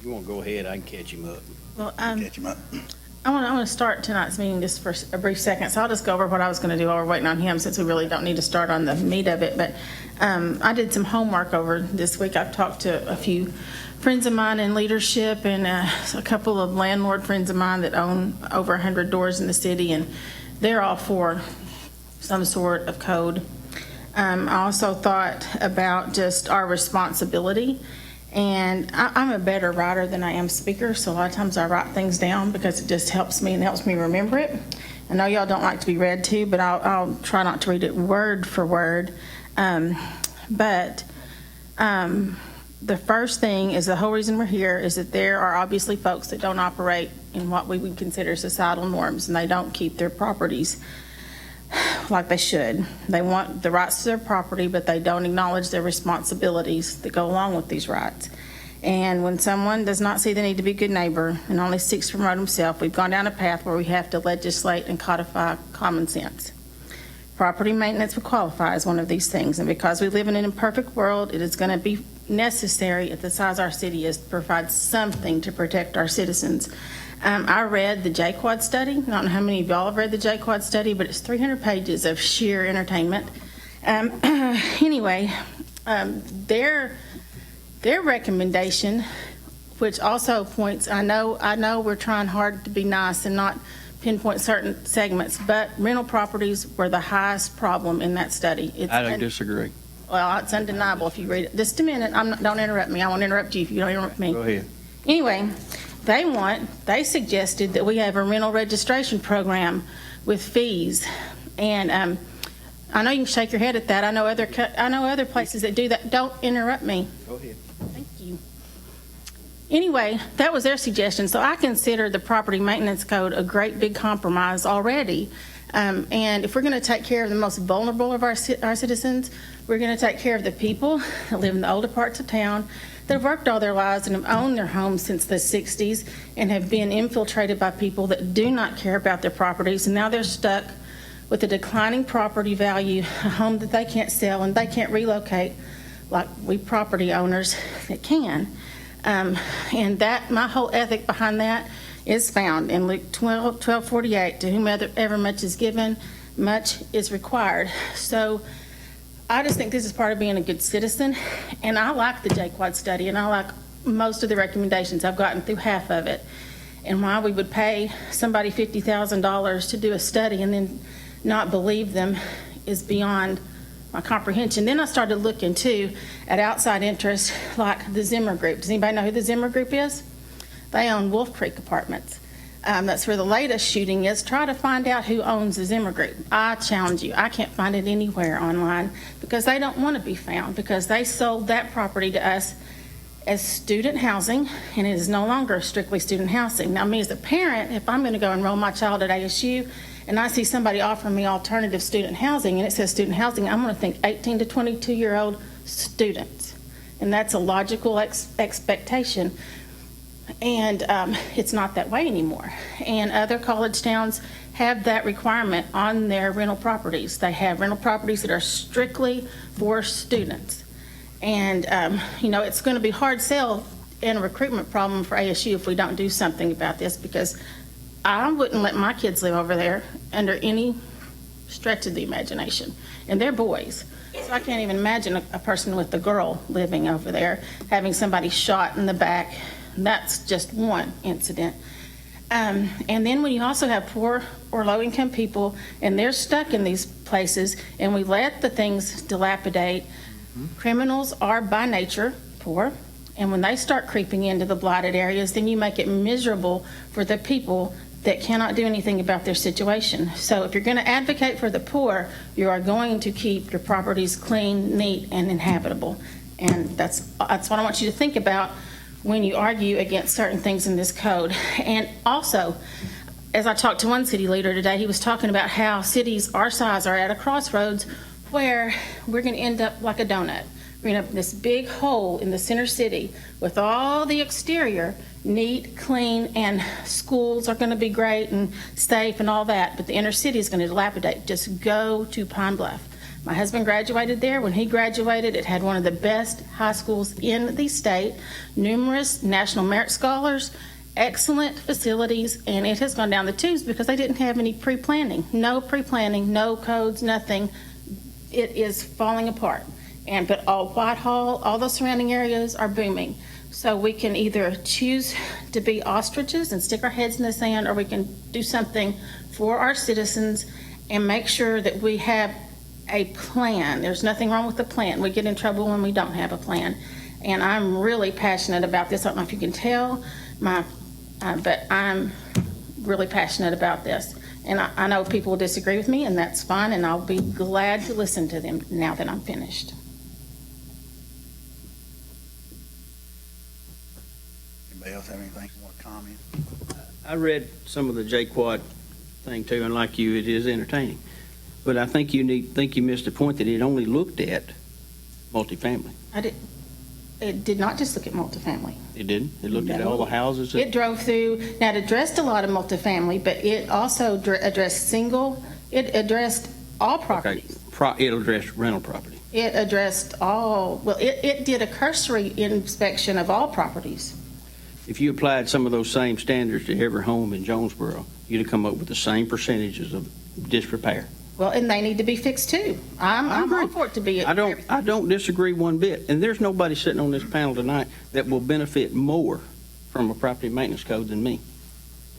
You want to go ahead, I can catch him up. Well, Catch him up. I want to start tonight's meeting just for a brief second, so I'll just go over what I was going to do while we're waiting on him, since we really don't need to start on the meat of it. But I did some homework over this week. I've talked to a few friends of mine in leadership and a couple of landlord friends of mine that own over 100 doors in the city, and they're all for some sort of code. I also thought about just our responsibility. And I'm a better writer than I am speaker, so a lot of times I write things down because it just helps me and helps me remember it. I know y'all don't like to be read to, but I'll try not to read it word for word. But the first thing is, the whole reason we're here is that there are obviously folks that don't operate in what we would consider societal norms, and they don't keep their properties like they should. They want the rights to their property, but they don't acknowledge their responsibilities that go along with these rights. And when someone does not see the need to be a good neighbor and only seeks to promote himself, we've gone down a path where we have to legislate and codify common sense. Property maintenance would qualify as one of these things, and because we live in an imperfect world, it is going to be necessary at the size our city is to provide something to protect our citizens. I read the JQuad study. I don't know how many of y'all have read the JQuad study, but it's 300 pages of sheer entertainment. Anyway, their recommendation, which also points, I know we're trying hard to be nice and not pinpoint certain segments, but rental properties were the highest problem in that study. I don't disagree. Well, it's undeniable if you read it. Just a minute. Don't interrupt me. I won't interrupt you if you don't interrupt me. Go ahead. Anyway, they suggested that we have a rental registration program with fees. And I know you can shake your head at that. I know other places that do that. Don't interrupt me. Go ahead. Thank you. Anyway, that was their suggestion. So I consider the property maintenance code a great big compromise already. And if we're going to take care of the most vulnerable of our citizens, we're going to take care of the people that live in the older parts of town, that have worked all their lives and have owned their homes since the 60s and have been infiltrated by people that do not care about their properties, and now they're stuck with a declining property value, a home that they can't sell and they can't relocate like we property owners that can. And that, my whole ethic behind that is found in Luke 12:48. To whomever much is given, much is required. So I just think this is part of being a good citizen, and I like the JQuad study, and I like most of the recommendations. I've gotten through half of it. And why we would pay somebody $50,000 to do a study and then not believe them is beyond my comprehension. Then I started looking too at outside interests like the Zimmer Group. Does anybody know who the Zimmer Group is? They own Wolf Creek Apartments. That's where the latest shooting is. Try to find out who owns the Zimmer Group. I challenge you. I can't find it anywhere online because they don't want to be found, because they sold that property to us as student housing, and it is no longer strictly student housing. Now, me as a parent, if I'm going to go enroll my child at ASU and I see somebody offering me alternative student housing and it says student housing, I'm going to think 18 to 22-year-old students. And that's a logical expectation. And it's not that way anymore. And other college towns have that requirement on their rental properties. They have rental properties that are strictly for students. And, it's going to be hard sell and a recruitment problem for ASU if we don't do something about this, because I wouldn't let my kids live over there under any stretch of the imagination. And they're boys. So I can't even imagine a person with a girl living over there, having somebody shot in the back. That's just one incident. And then when you also have poor or low-income people and they're stuck in these places and we let the things dilapidate, criminals are by nature poor, and when they start creeping into the blighted areas, then you make it miserable for the people that cannot do anything about their situation. So if you're going to advocate for the poor, you are going to keep your properties clean, neat, and inhabitable. And that's what I want you to think about when you argue against certain things in this code. And also, as I talked to one city leader today, he was talking about how cities our size are at a crossroads where we're going to end up like a donut. We're going to have this big hole in the center city with all the exterior neat, clean, and schools are going to be great and safe and all that, but the inner city is going to dilapidate. Just go to Pine Bluff. My husband graduated there. When he graduated, it had one of the best high schools in the state, numerous National Merit Scholars, excellent facilities, and it has gone down the tubes because they didn't have any pre-planning. No pre-planning, no codes, nothing. It is falling apart. But all Whitehall, all those surrounding areas are booming. So we can either choose to be ostriches and stick our heads in the sand, or we can do something for our citizens and make sure that we have a plan. There's nothing wrong with the plan. We get in trouble when we don't have a plan. And I'm really passionate about this. I don't know if you can tell, but I'm really passionate about this. And I know people will disagree with me, and that's fine, and I'll be glad to listen to them now that I'm finished. Anybody else have anything you want to comment? I read some of the J-Quad thing too, and like you, it is entertaining. But I think you missed the point that it only looked at multifamily. It did not just look at multifamily. It didn't? It looked at all the houses? It drove through, now it addressed a lot of multifamily, but it also addressed single, it addressed all properties. Okay, it'll address rental property. It addressed all, well, it did a cursory inspection of all properties. If you applied some of those same standards to every home in Jonesboro, you'd have come up with the same percentages of disrepair. Well, and they need to be fixed too. I'm all for it to be. I don't disagree one bit. And there's nobody sitting on this panel tonight that will benefit more from a property maintenance code than me.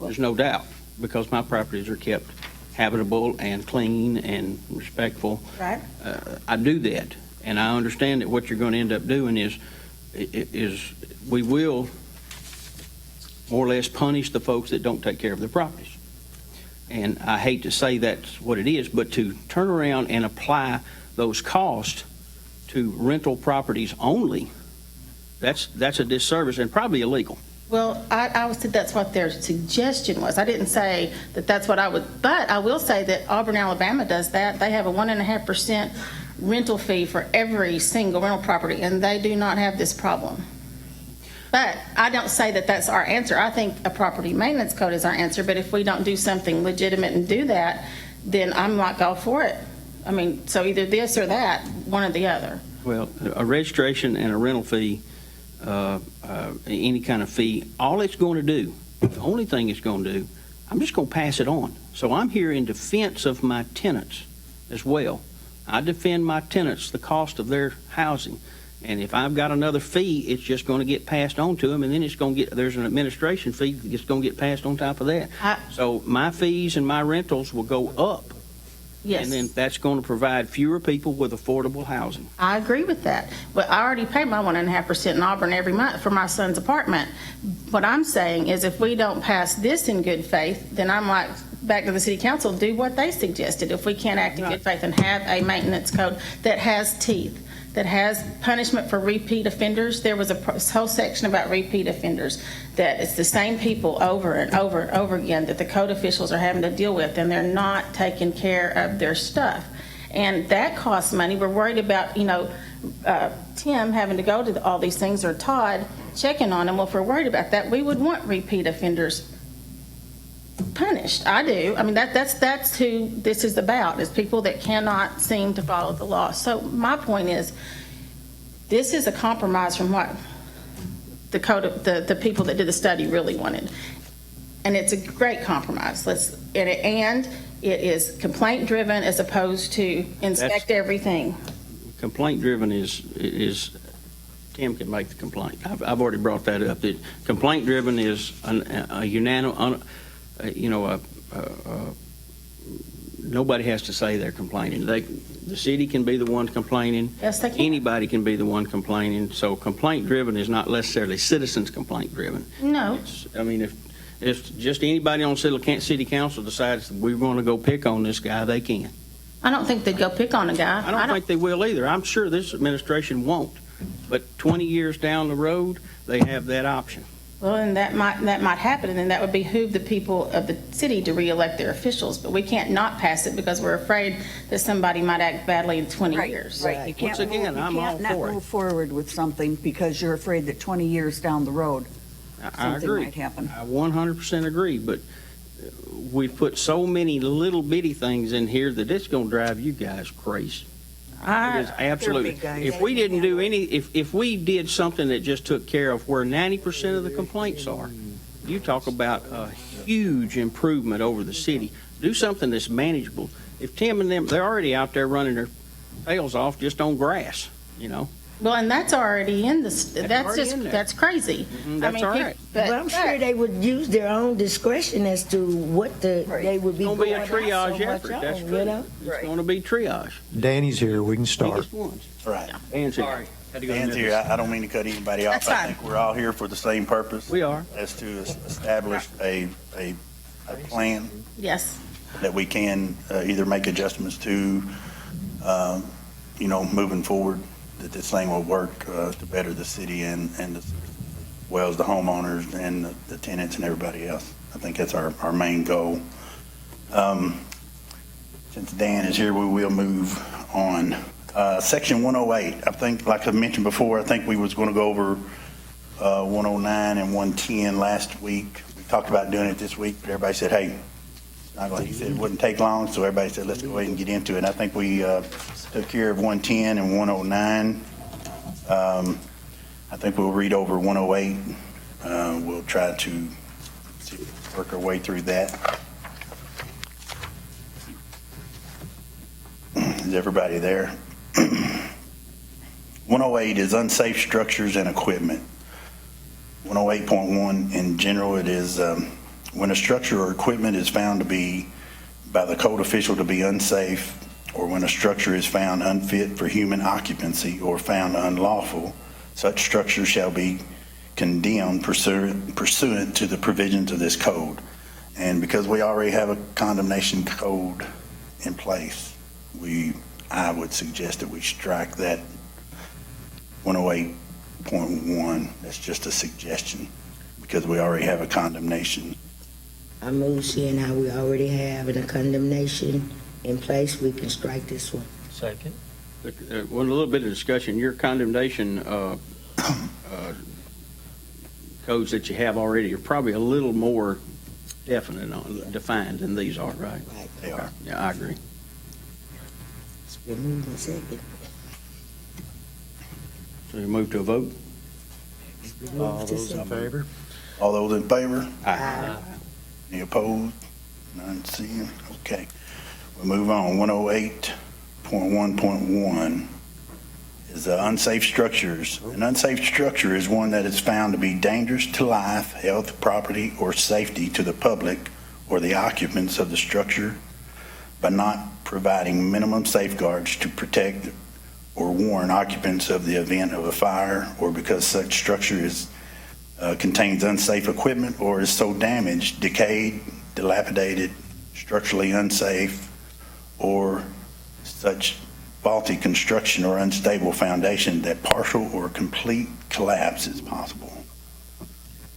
There's no doubt, because my properties are kept habitable and clean and respectful. Right. I do that, and I understand that what you're going to end up doing is we will more or less punish the folks that don't take care of their properties. And I hate to say that's what it is, but to turn around and apply those costs to rental properties only, that's a disservice and probably illegal. Well, I said that's what their suggestion was. I didn't say that that's what I would, but I will say that Auburn, Alabama does that. They have a 1.5% rental fee for every single rental property, and they do not have this problem. But I don't say that that's our answer. I think a property maintenance code is our answer, but if we don't do something legitimate and do that, then I'm like all for it. I mean, so either this or that, one or the other. Well, a registration and a rental fee, any kind of fee, all it's going to do, the only thing it's going to do, I'm just going to pass it on. So I'm here in defense of my tenants as well. I defend my tenants, the cost of their housing. And if I've got another fee, it's just going to get passed on to them, and then there's an administration fee that's going to get passed on top of that. So my fees and my rentals will go up. Yes. And then that's going to provide fewer people with affordable housing. I agree with that. But I already pay my 1.5% in Auburn every month for my son's apartment. What I'm saying is if we don't pass this in good faith, then I'm like, back to the city council, do what they suggested. If we can't act in good faith and have a maintenance code that has teeth, that has punishment for repeat offenders. There was a whole section about repeat offenders, that it's the same people over and over and over again that the code officials are having to deal with, and they're not taking care of their stuff. And that costs money. We're worried about, Tim having to go to all these things, or Todd checking on them. Well, if we're worried about that, we would want repeat offenders punished. I do. I mean, that's who this is about, is people that cannot seem to follow the law. So my point is, this is a compromise from what the code of the people that did the study really wanted, and it's a great compromise. And it is complaint driven as opposed to inspect everything. Complaint driven is Tim can make the complaint. I've already brought that up. That complaint driven is a unanimous. Nobody has to say they're complaining. The city can be the one complaining. Yes, they can. Anybody can be the one complaining. So complaint driven is not necessarily citizens complaint driven. No. If just anybody on city council decides we're going to go pick on this guy, they can. I don't think they'd go pick on a guy. I don't think they will either. I'm sure this administration won't. But 20 years down the road, they have that option. Well, and that might happen, and then that would behoove the people of the city to reelect their officials. But we can't not pass it because we're afraid that somebody might act badly in 20 years. Right. You can't, Once again, I'm all not for it. move forward with something because you're afraid that 20 years down the road, I something agree. might happen. I 100% agree, but we've put so many little bitty things in here that it's going to drive you guys crazy. It is absolutely. big guys. If we didn't do any, if we did something that just took care of where 90% of the complaints are, you talk about a huge improvement over the city. Do something that's manageable. If Tim and them, they're already out there running their tails off just on grass, you know? Well, and that's already in that's already just, in there. that's crazy. That's all right. But I'm sure they would use their own discretion as to what they would be It's going going to be a out so triage much effort, on, that's you true. know? It's going to be triage. Danny's here, we can start. Biggest ones. Right. Dan's here. Had to go to Dan's here. Memphis. I don't mean to cut anybody off. That's I fine. think we're all here for the same purpose. We are. As to establish a plan Yes. that we can either make adjustments to, moving forward, that this thing will work to better the city and as well as the homeowners and the tenants and everybody else. I think that's our main goal. Since Dan is here, we will move on. Section 108, I think, like I mentioned before, I think we was going to go over 109 and 110 last week. We talked about doing it this week, but everybody said, hey, he said it wouldn't take long, so everybody said, let's go ahead and get into it. I think we took care of 110 and 109. I think we'll read over 108. We'll try to work our way through that. Is everybody there? 108 is unsafe structures and equipment. 108.1 in general, it is when a structure or equipment is found to be by the code official to be unsafe, or when a structure is found unfit for human occupancy or found unlawful, such structure shall be condemned pursuant to the provisions of this code. And because we already have a condemnation code in place, I would suggest that we strike that 108.1. That's just a suggestion because we already have a condemnation. I move seeing how we already have a condemnation in place, we can strike this one. Second. One little bit of discussion, your condemnation codes that you have already are probably a little more defined than these are, right? Right. They are. Yeah, I agree. It's been moved and second. So we move to a vote? It's been All moved to those in second. favor? All those in favor? Aye. Any opposed? None seen? Okay. We move on. 108.1.1 is unsafe structures. An unsafe structure is one that is found to be dangerous to life, health, property, or safety to the public or the occupants of the structure by not providing minimum safeguards to protect or warn occupants of the event of a fire, or because such structure contains unsafe equipment or is so damaged, decayed, dilapidated, structurally unsafe, or such faulty construction or unstable foundation that partial or complete collapse is possible.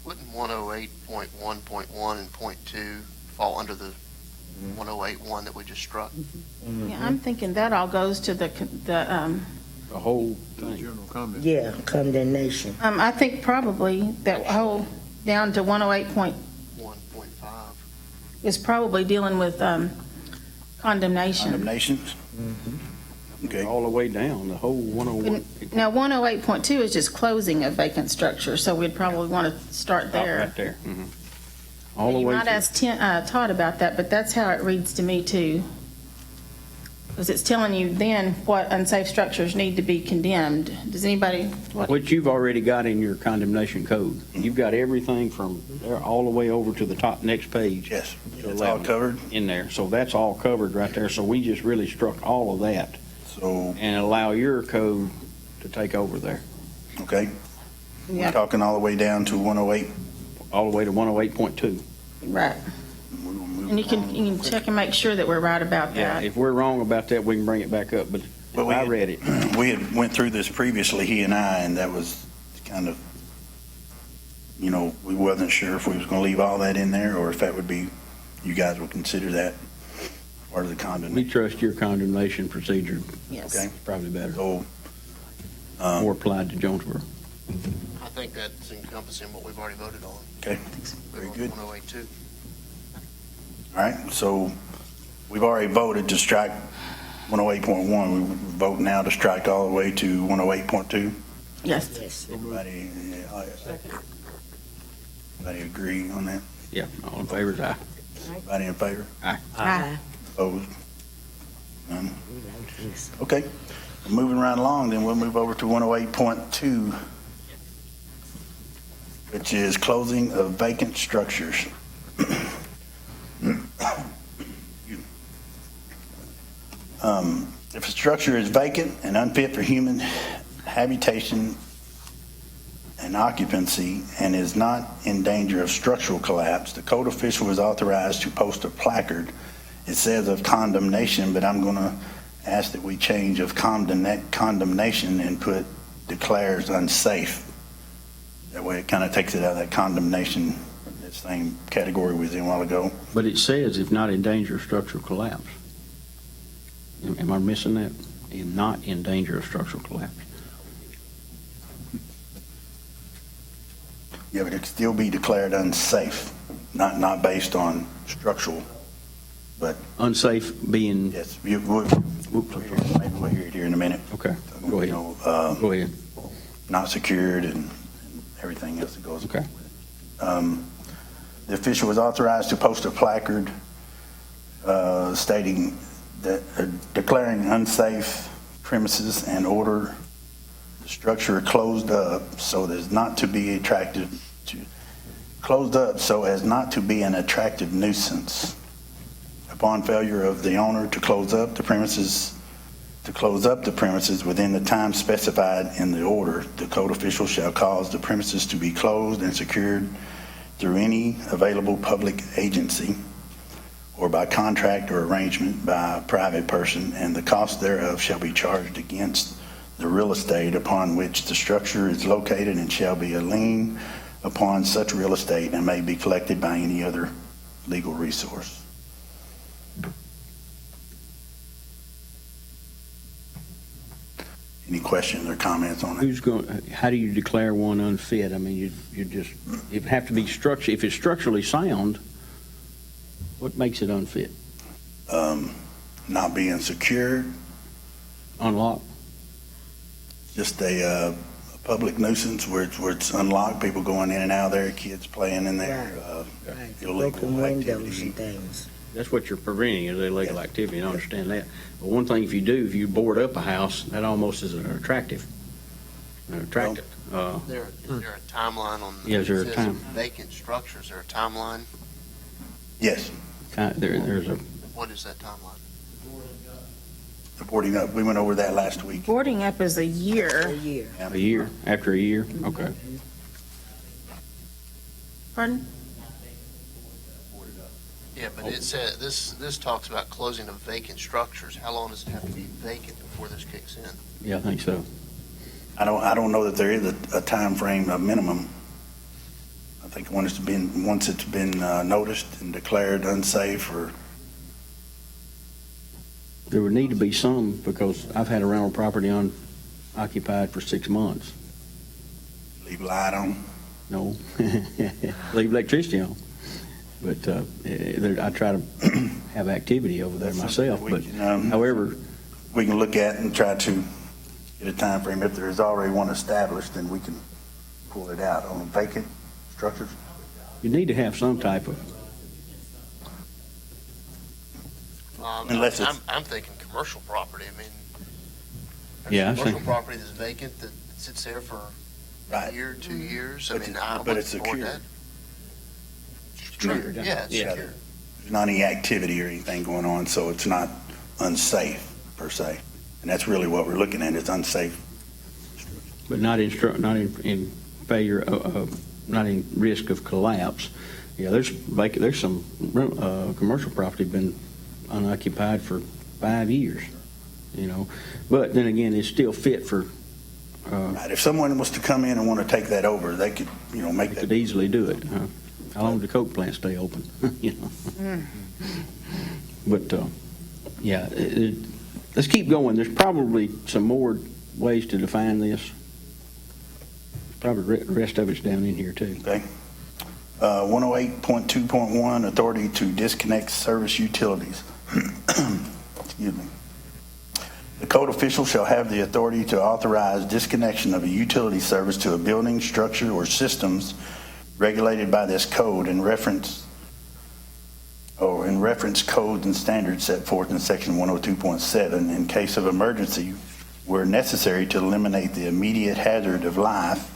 Wouldn't 108.1.1 and .2 fall under the 108.1 that we just struck? Yeah, I'm thinking that all goes to the The whole thing. Yeah, condemnation. I think probably that whole down to 108 1.5. is probably dealing with condemnation. Condemnations? Okay. All the way down, the whole 101. Now, 108.2 is just closing a vacant structure, so we'd probably want to start there. Right there. Mhm. All the You way might through. ask Todd about that, but that's how it reads to me too. Because it's telling you then what unsafe structures need to be condemned. Does anybody, Which you've already got in your condemnation code. You've got everything from there all the way over to the top next page. Yes. To It's all 11 covered. in there. So that's all covered right there. So we just really struck all of that So, and allow your code to take over there, okay. We're yeah, talking all the way down to 108. all the way to 108.2. right. We're gonna move And you on. can check and make sure that we're right about Yeah, that. if we're wrong about that, we can bring it back up, but But we I had- read it. We had went through this previously, he and I, and that was kind of, we wasn't sure if we was going to leave all that in there or if that would be, you guys would consider that part of the We condemnation. trust your condemnation procedure. Yes. Okay. It's probably better. So, More applied to Jonesboro. I think that's encompassing what we've already voted on. okay, very good. 108.2. All right, so we've already voted to strike 108.1, we vote now to strike all the way to 108.2. Yes. Yes. Everybody, everybody agree on that? Yeah, all in favor, aye. Everybody in favor? Aye. Opposed? None? We like this. Okay. Moving right along, then we'll move over to 108.2, which is closing of vacant structures. If a structure is vacant and unfit for human habitation and occupancy and is not in danger of structural collapse, the code official is authorized to post a placard. It says of condemnation, but I'm going to ask that we change of condemnation and put declares unsafe. That way it kind of takes it out of that condemnation, that same category we was in a while ago. But it says if not in danger of structural collapse. Am I missing that? Not in danger of structural collapse. Yeah, but it could still be declared unsafe, not based on structural, but Unsafe being, yes, maybe we'll hear it here in a minute. okay, go ahead. You know, Go ahead. not secured and everything else that goes Okay. with it. The official was authorized to post a placard stating that declaring unsafe premises and order the structure closed up so as not to be an attractive nuisance. Upon failure of the owner to close up the premises within the time specified in the order, the code official shall cause the premises to be closed and secured through any available public agency or by contract or arrangement by a private person, and the cost thereof shall be charged against the real estate upon which the structure is located and shall be a lien upon such real estate and may be collected by any other legal resource. Any questions or comments on it? How do you declare one unfit? I mean, you just, it have to be if it's structurally sound, what makes it unfit? Not being secured, Unlocked? just a public nuisance where it's unlocked, people going in and out of there, kids playing in there. Right. Illegal Broken windows activity. and things. That's what you're preventing is illegal activity. I understand that. But one thing if you board up a house, that almost is attractive. Is there a timeline on? Yeah, is there a it says time? Vacant structures, is there a timeline? Yes, There's a, What is that timeline? the boarding up, we went over that last week. Boarding up is a A year. year. a year, after a year? Okay. Pardon? Yeah, but it said, this talks about closing of vacant structures. How long does it have to be vacant before this kicks in? Yeah, I think so. I don't know that there is a time frame, a minimum. I think once it's been noticed and declared unsafe or, There would need to be some, because I've had a rental property unoccupied for 6 months. leave light on. No, leave electricity on. But I try to have activity over there That's myself. something we But can, however, We can look at and try to get a time frame. If there is already one established, then we can pull it out on vacant structures. you need to have some type of, Unless it's- I'm thinking commercial property. I mean, Yeah, I commercial see. property that's vacant that sits there for a Right. year, 2 years. I But mean, it's- I but would it's support secured. that. True. Secured, Yeah, it's Yeah. secure. There's not any activity or anything going on, so it's not unsafe per se. And that's really what we're looking at, is unsafe. but not in failure of, not in risk of collapse. Yeah, there's some commercial property been unoccupied for 5 years, you know. But then again, it's still fit for, Right. If someone was to come in and want to take that over, they could, make they that. could easily do it. How long does the Coke plant stay open? You know. But, yeah, let's keep going. There's probably some more ways to define this. Probably the rest of it's down in here too. Okay. 108.2.1, authority to disconnect service utilities. Excuse me. The code official shall have the authority to authorize disconnection of a utility service to a building, structure, or systems regulated by this code in reference codes and standards set forth in section 102.7 in case of emergency where necessary to eliminate the immediate hazard of life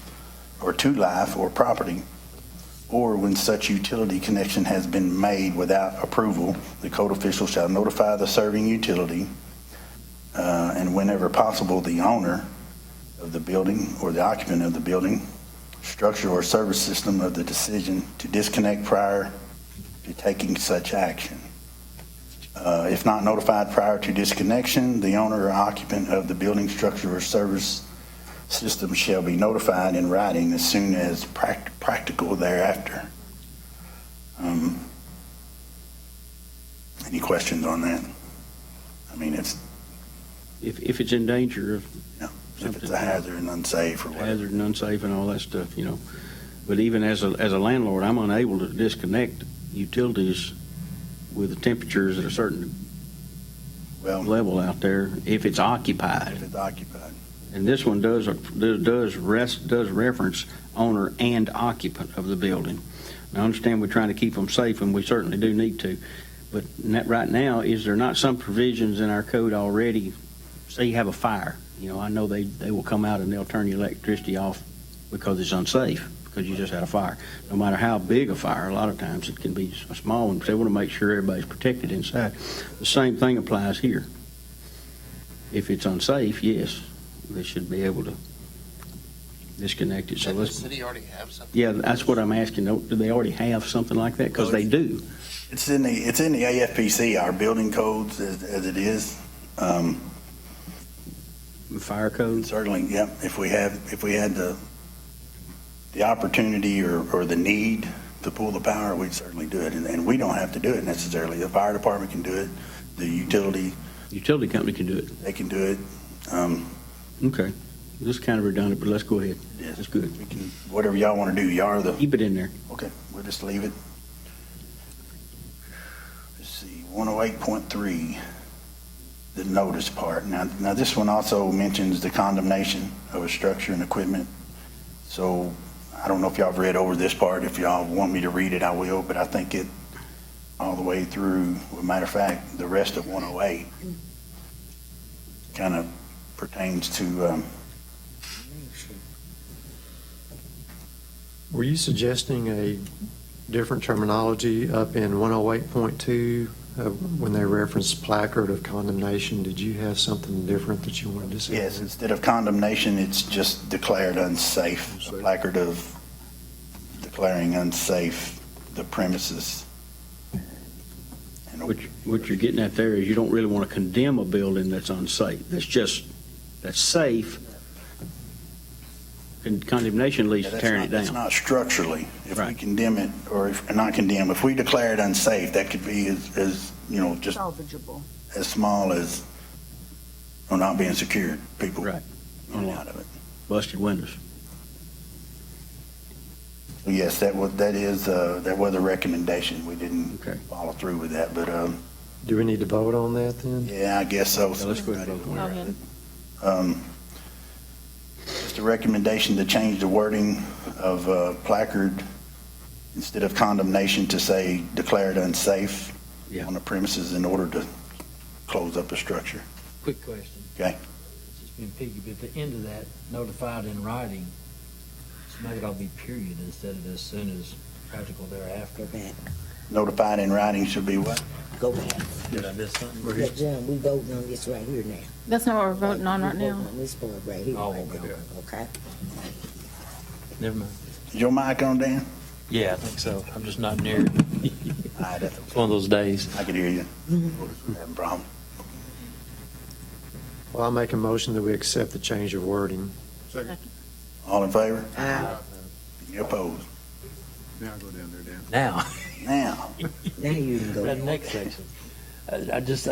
or to life or property, or when such utility connection has been made without approval, the code official shall notify the serving utility and whenever possible, the owner of the building or the occupant of the building, structure, or service system of the decision to disconnect prior to taking such action. If not notified prior to disconnection, the owner or occupant of the building, structure, or service system shall be notified in writing as soon as practical thereafter. Any questions on that? I mean, If it's in danger of if it's a hazard and unsafe or whatever. hazard and unsafe and all that stuff, But even as a landlord, I'm unable to disconnect utilities with the temperatures at a certain Well, level out there if it's occupied. if it's occupied. And this one does reference owner and occupant of the building. Now, I understand we're trying to keep them safe, and we certainly do need to. But right now, is there not some provisions in our code already? Say you have a fire, I know they will come out and they'll turn your electricity off because it's unsafe, because you just had a fire. No matter how big a fire, a lot of times it can be a small one, but they want to make sure everybody's protected inside. The same thing applies here. If it's unsafe, yes, they should be able to disconnect it. So Doesn't the let's, city already have something? yeah, that's what I'm asking. Do they already have something like that? Because they do. It's in the AFPC, our building codes as it is. Fire code. Certainly, yep, if we had the opportunity or the need to pull the power, we'd certainly do it. And we don't have to do it necessarily. The fire department can do it. The utility, Utility company can do it. they can do it. Okay. This is kind of redundant, but let's go ahead. Yes. That's good. We can, whatever y'all want to do. Y'all are the, Keep it in there. okay, we'll just leave it. Let's see, 108.3, the notice part. Now this one also mentions the condemnation of a structure and equipment. So I don't know if y'all have read over this part. If y'all want me to read it, I will, but I think it all the way through, as a matter of fact, the rest of 108 kind of pertains to, Were you suggesting a different terminology up in 108.2 when they referenced placard of condemnation? Did you have something different that you wanted to say? yes, instead of condemnation, it's just declared unsafe, a placard of declaring unsafe the premises. And What you're getting at there is you don't really want to condemn a building that's unsafe. That's safe. Condemnation leads to tearing it It's down. not structurally. If we Right. condemn it, or not condemn, if we declare it unsafe, that could be as just Salvageable. as small as not being secured, people Right. getting out of it. Busted windows. So yes, that was a recommendation. We didn't Okay. follow through with that, but Do we need to vote on that then? yeah, I guess so. Yeah, let's go ahead and vote. Go ahead. Just a recommendation to change the wording of placard instead of condemnation to say declared unsafe Yeah. on the premises in order to close up the structure. Quick question. Okay. It's just been piggy, but at the end of that, notified in writing, just make it all be period instead of as soon as practical thereafter. Go back. Notified in writing should be what? Go back. Did I miss something? Yeah, John, we voting on this right here now. That's not what we're voting on right We now. voting on this part right here. Oh, right okay. now, okay? Never mind. Is your mic on, Dan? Yeah, I think so. I'm just not near it. That's It's one of those days. I can hear you. Mm-hmm. Having a problem. Well, I'll make a motion that we accept the change of wording. All in favor? Any Now opposed? Now, Now, you can go. that next section. I just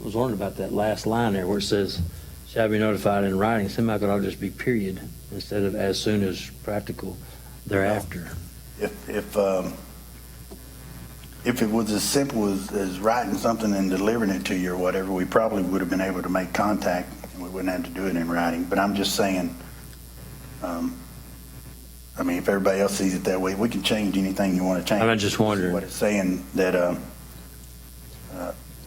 was wondering about that last line there where it says, shall be notified in writing. Seemed like it ought to just be period instead of as soon as practical thereafter. if if it was as simple as writing something and delivering it to you or whatever, we probably would have been able to make contact and we wouldn't have to do it in writing. But I'm just saying, I mean, if everybody else sees it that way, we can change anything you want to change. I'm just wondering. What it's saying that,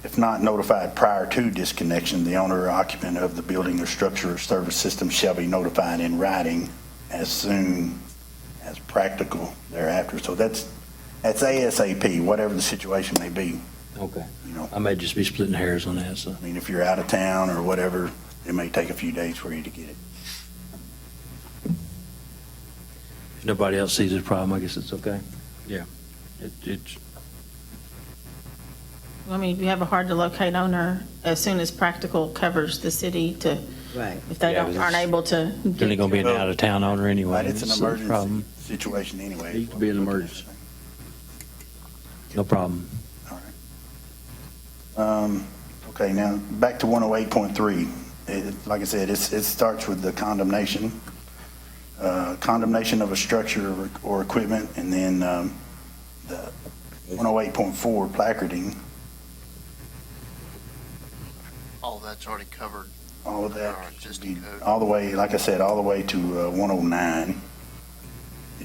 if not notified prior to disconnection, the owner or occupant of the building or structure or service system shall be notified in writing as soon as practical thereafter. So that's ASAP, whatever the situation may be. Okay. You know, I may just be splitting hairs on that, so. I mean, if you're out of town or whatever, it may take a few days for you to get it. If nobody else sees a problem, I guess it's okay. It's, I mean, if you have a hard-to-locate owner, as soon as practical covers the city to, Right. if they Yeah, don't, but aren't able to Then they're get. gonna be an out-of-town owner anyway. Right, it's an It's no emergency problem. situation anyway. Needs to be an emergency. No problem. Okay, now, back to 108.3. Like I said, it starts with the condemnation. Condemnation of a structure or equipment, and then the 108.4 placarding, All that's already covered. all of that Our should existing be, code. all the way, like I said, all the way to 109.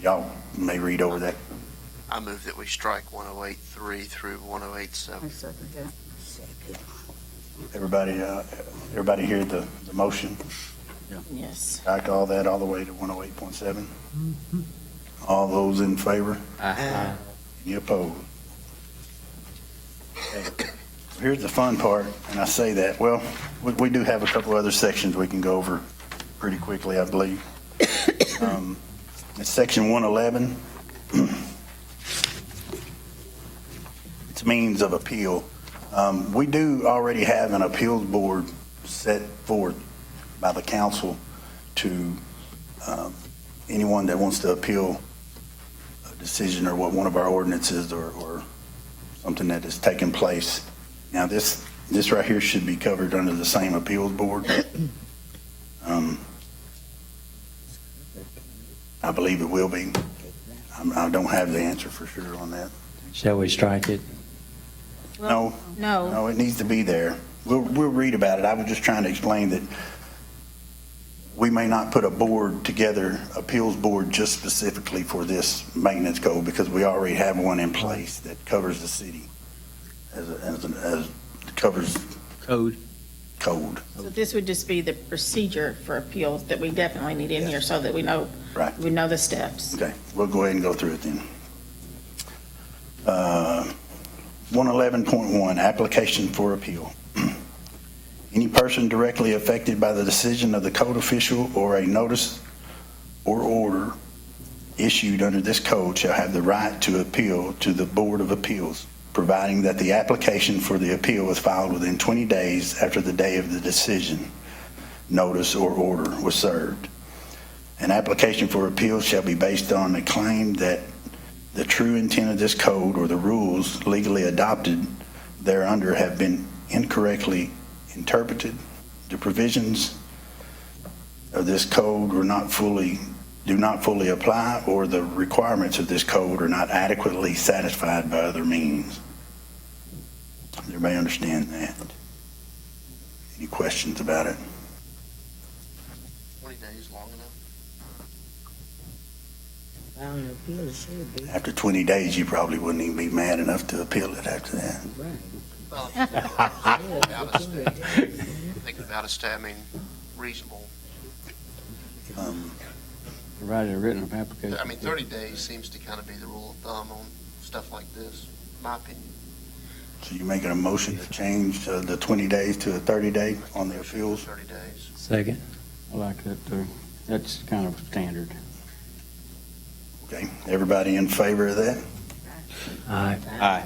Y'all may read over that. I move that we strike 108.3 through 108.7. I second that. Second. Everybody hear the motion? Yes. Strike all that all the way to 108.7? All those in favor? Any opposed? Okay. Here's the fun part, and I say that, well, we do have a couple other sections we can go over pretty quickly, I believe. It's section 111. It's means of appeal. We do already have an appeals board set forth by the council to anyone that wants to appeal a decision or what one of our ordinances or something that has taken place. Now, this right here should be covered under the same appeals board. I believe it will be. I don't have the answer for sure on that. Shall we strike it? No, No. no, it needs to be there. We'll read about it. I was just trying to explain that we may not put a board together, appeals board, just specifically for this maintenance code, because we already have one in place that covers the city as covers code. code. So this would just be the procedure for appeals that we definitely need in here so that we know, Right. we know the steps. Okay, we'll go ahead and go through it then. 111.1, application for appeal. Any person directly affected by the decision of the code official or a notice or order issued under this code shall have the right to appeal to the Board of Appeals, providing that the application for the appeal is filed within 20 days after the day of the decision, notice or order was served. An application for appeal shall be based on a claim that the true intent of this code or the rules legally adopted thereunder have been incorrectly interpreted, the provisions of this code do not fully apply, or the requirements of this code are not adequately satisfied by other means. Everybody understand that? Any questions about it? 20 days long enough? Filing an appeal, it should be. After 20 days, you probably wouldn't even be mad enough to appeal it after that. Right. Well, thinking about a stat, I mean, reasonable. Write a written application. I mean, 30 days seems to kind of be the rule of thumb on stuff like this, in my opinion. So you making a motion to change the 20 days to a 30-day on the appeals? 30 days. Second. I like that too. That's kind of standard. Okay, everybody in favor of that? Aye. Aye.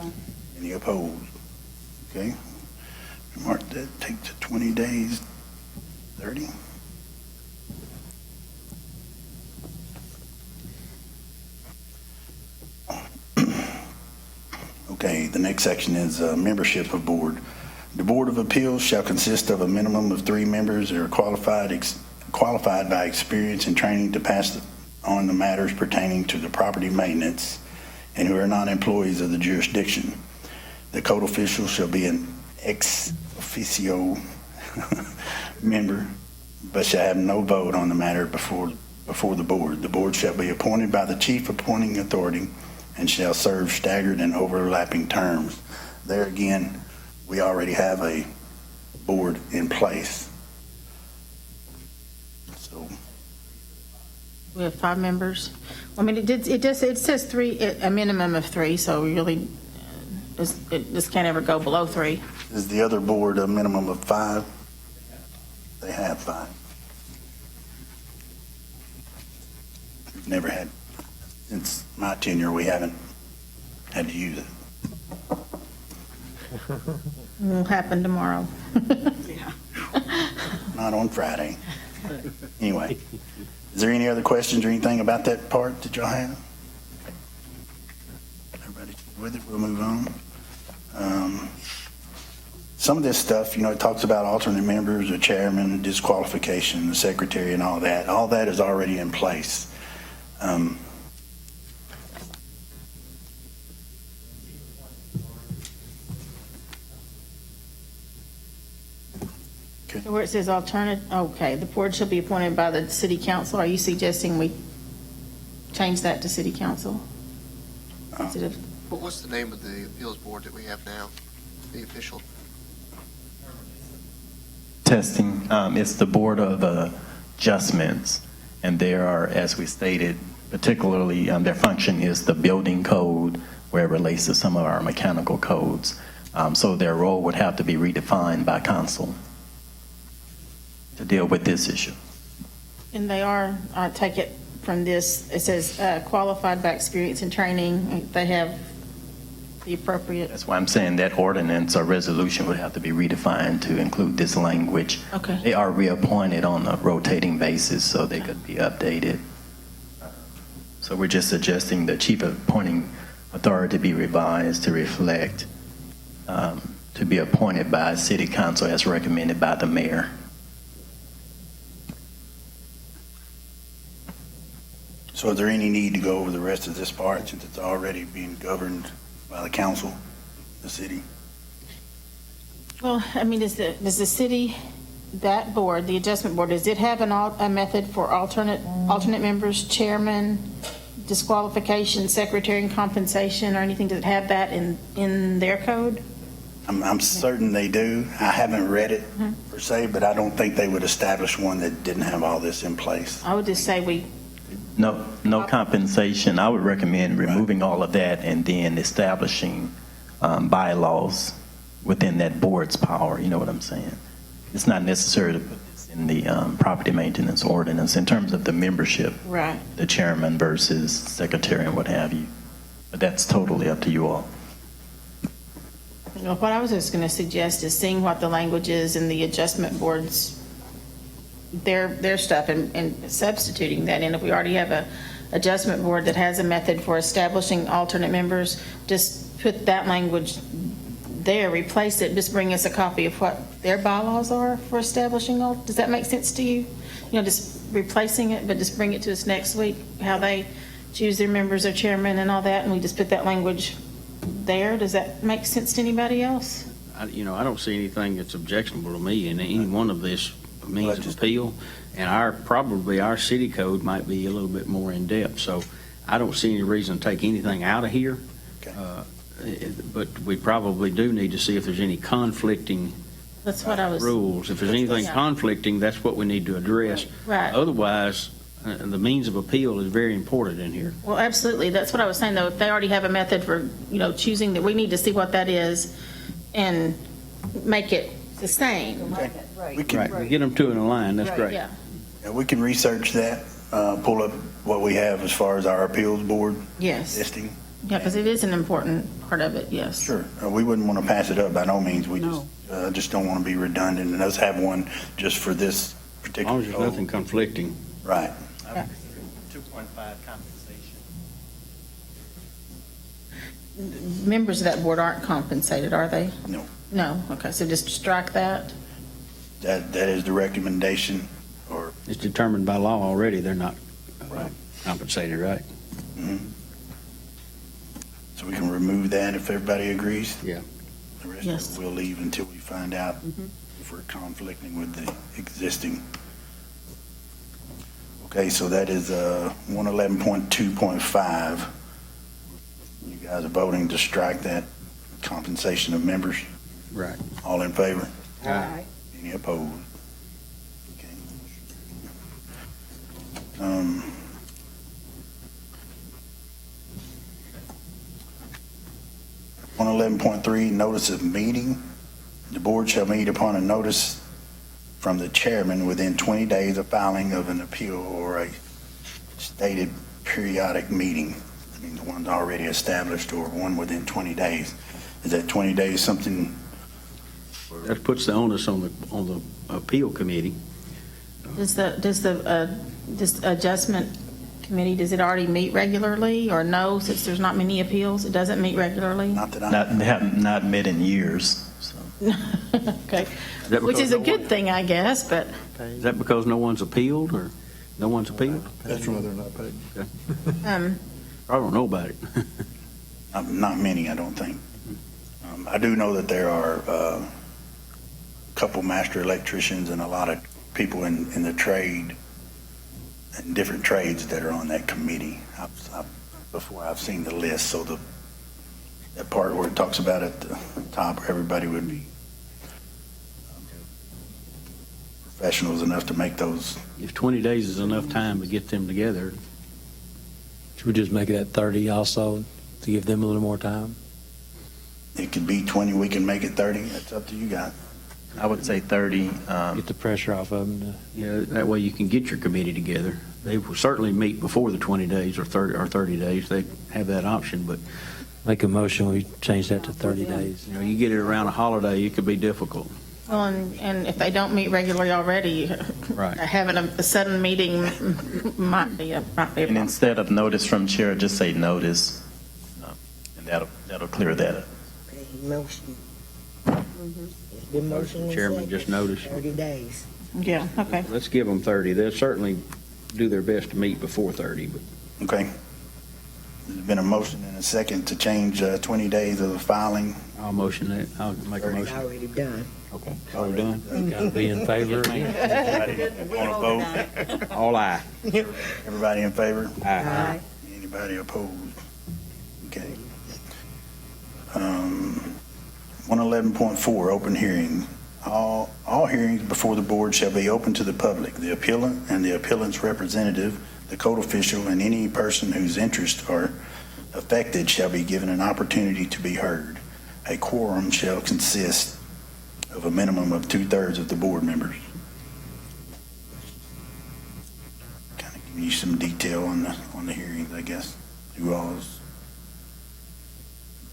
Any opposed? Okay. Mark that, take the 20 days, 30. Okay, the next section is membership of board. The Board of Appeals shall consist of a minimum of 3 members that are qualified by experience and training to pass on the matters pertaining to the property maintenance and who are not employees of the jurisdiction. The code official shall be an ex officio member, but shall have no vote on the matter before the board. The board shall be appointed by the chief appointing authority and shall serve staggered and overlapping terms. There again, we already have a board in place. So, We have 5 members. I mean, it says 3, a minimum of 3, so we really, it just can't ever go below 3. is the other board a minimum of 5? They have 5. We've never had, since my tenure, we haven't had to use it. It won't happen tomorrow. Not on Friday. Anyway, is there any other questions or anything about that part that y'all have? Everybody with it? We'll move on. Some of this stuff, it talks about alternate members, the chairman, disqualification, the secretary, and all that. All that is already in place. Where it says alternate, okay, the board shall be appointed by the city council. Are you suggesting we change that to city council? Instead of, What's the name of the appeals board that we have now? The official? Testing. It's the Board of Adjustments, and there are, as we stated, particularly their function is the building code, where it relates to some of our mechanical codes. So their role would have to be redefined by council to deal with this issue. and they are, I take it from this, it says qualified by experience and training. They have the appropriate, That's why I'm saying that ordinance or resolution would have to be redefined to include this language. okay. They are reappointed on a rotating basis, so they could be updated. So we're just suggesting the chief appointing authority be revised to reflect, to be appointed by city council as recommended by the mayor. So is there any need to go over the rest of this part since it's already being governed by the council, the city? Well, I mean, does the city, that board, the adjustment board, does it have a method for alternate members, chairman, disqualification, secretary, and compensation, or anything? Does it have that in their code? I'm certain they do. I haven't read it per se, but I don't think they would establish one that didn't have all this in place. I would just say we, No compensation. I would recommend removing all of that and then establishing bylaws within that board's power. You know what I'm saying? It's not necessary to put this in the property maintenance ordinance in terms of the membership, right. the chairman versus secretary and what have you. But that's totally up to you all. You know, what I was just going to suggest is seeing what the language is in the adjustment boards, their stuff, and substituting that in. If we already have a adjustment board that has a method for establishing alternate members, just put that language there, replace it, just bring us a copy of what their bylaws are for establishing. Does that make sense to you? You know, just replacing it, but just bring it to us next week, how they choose their members, their chairman, and all that, and we just put that language there. Does that make sense to anybody else? I don't see anything that's objectionable to me in any one of this means of appeal. And probably our city code might be a little bit more in-depth, so I don't see any reason to take anything out of here. Okay. But we probably do need to see if there's any conflicting That's what I was. rules. If there's anything Yeah. conflicting, that's what we need to address. Right. Otherwise, the means of appeal is very important in here. Well, absolutely. That's what I was saying, though. If they already have a method for, choosing that, we need to see what that is and make it the same. We can, Right, get them two in a line, that's great. Yeah. yeah, we can research that, pull up what we have as far as our appeals board Yes. listing. Yeah, because it is an important part of it, yes. Sure. We wouldn't want to pass it up by no means. We No. just don't want to be redundant and us have one just for this As particular. long as there's nothing conflicting. Right. 2.5 compensation. Members of that board aren't compensated, are they? No. No, okay, so just strike that. That is the recommendation, or, It's determined by law already, they're not Right. compensated, right? mhm. So we can remove that if everybody agrees? Yeah. The rest Yes. of it we'll leave until we find out if we're conflicting with the existing. Okay, so that is 111.2.5. You guys are voting to strike that compensation of members. Right. All in favor? Aye. Any opposed? Okay. 111.3, notice of meeting. The board shall meet upon a notice from the chairman within 20 days of filing of an appeal or a stated periodic meeting. I mean, the one's already established or one within 20 days. Is that 20 days something? That puts the onus on the appeal committee. Does this adjustment committee, does it already meet regularly, or no, since there's not many appeals, it doesn't meet regularly? Not that I. They have not met in years, so. Okay, that which is a because no good one- thing, I guess, but, Is that because no one's appealed, or no one's appealed? That's why they're not paid. I don't know about it. Not many, I don't think. I do know that there are a couple master electricians and a lot of people in the trade, in different trades that are on that committee. Before I've seen the list, so that part where it talks about at the top, where everybody would be professionals enough to make those. If 20 days is enough time to get them together, Should we just make that 30 also, to give them a little more time? It could be 20, we can make it 30. That's up to you guys. I would say 30. Get the pressure off of them. that way you can get your committee together. They will certainly meet before the 20 days or 30 days. They have that option, but Make a motion, we change that to 30 days. you get it around a holiday, it could be difficult. well, and if they don't meet regularly already, Right. having a sudden meeting might be a And problem. instead of notice from chair, just say notice, and that'll clear that up. Okay, motion. It's been motion and Chairman second. just noticed. 30 days. Yeah, okay. Let's give them 30. They'll certainly do their best to meet before 30, but Okay. There's been a motion and a second to change 20 days of the filing. I'll motion that. I'll make a Thirty. It's motion. already done. Okay. All done? Gotta be in favor. Want to vote? All aye. Everybody in favor? Aye. Anybody opposed? Okay. 111.4, open hearing. All hearings before the board shall be open to the public, the appellant and the appellant's representative, the code official, and any person whose interests are affected shall be given an opportunity to be heard. A quorum shall consist of a minimum of 2/3 of the board members. Kind of give you some detail on the hearings, I guess. Who all